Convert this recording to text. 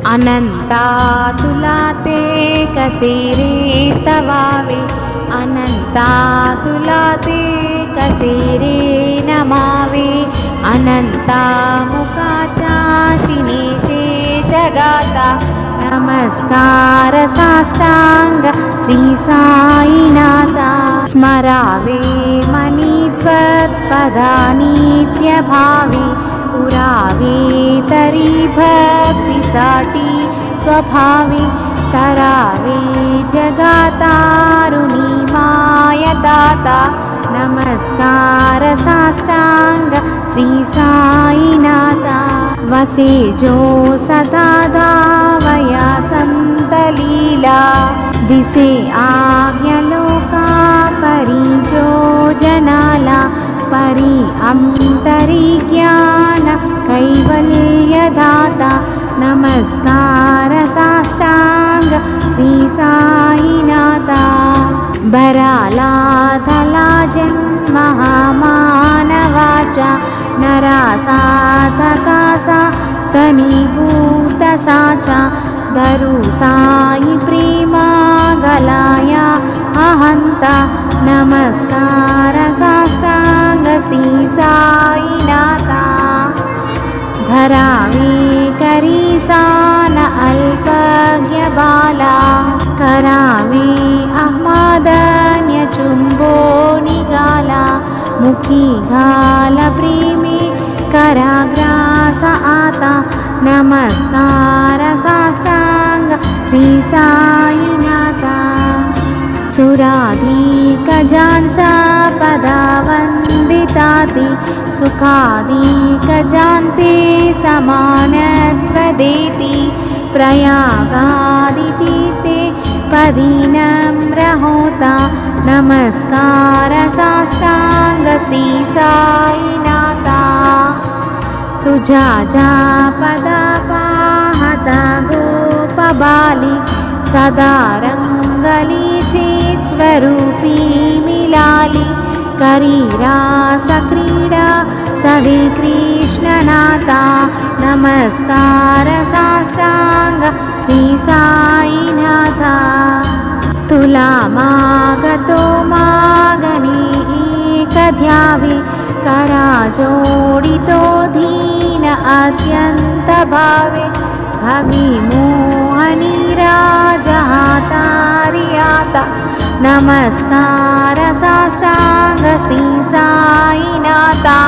अनंता तुला ते कसे रे स्तवावे, अनंता तुला ते कसे रे नमावे, अनंता मुखाच्या शिने शेषगाता, नमस्कार साष्टांग श्री साईनाथा. स्मरावे मनी त्वत्पदा नित्यभावे, पुरावे तरी भक्तीसाठी स्वभावे, तरावे जगातारुणी मायदाता, नमस्कार साष्टांग श्री साईनाथा. वसे जो सदा धावया संत लीला, दिसे आज्ञलोका परी जो जनाला, परी अंतरी ज्ञान कैवल्यदाता, नमस्कार साष्टांग श्री साईनाथा. बराला धला जन्महामानवाचा, नरा साधकासा तनीभूत साचा, धरू साई प्रेमा गलाया अहंता, नमस्कार साष्टांग श्री साईनाथा. धरावे करी सान अल्पज्ञ बाला, करावे आह्मादन्य चुंबो निगाला, मुखी घाल प्रेमी कराग्रास आता, नमस्कार साष्टांग श्री साईनाथा. सुराधिक जांचा पदा वंदिताति, सुखाधिक जांते समानत्व देति, प्रयागादितीर्थे पदी नम्र होता, नमस्कार साष्टांग श्री साईनाथा. तुझा जा पदा पाहता गोपबाली, सदा रंगलीची स्वरूपी मिलाली, करी रास क्रीडा सवे कृष्णनाथा, नमस्कार साष्टांग श्री साईनाथा. तुला मागतो मागणी एक ध्यावे, करा जोडितो दीन अत्यंत भावे, भवी मोहनी राजहातारियाता, नमस्कार साष्टांग श्री साईनाथा.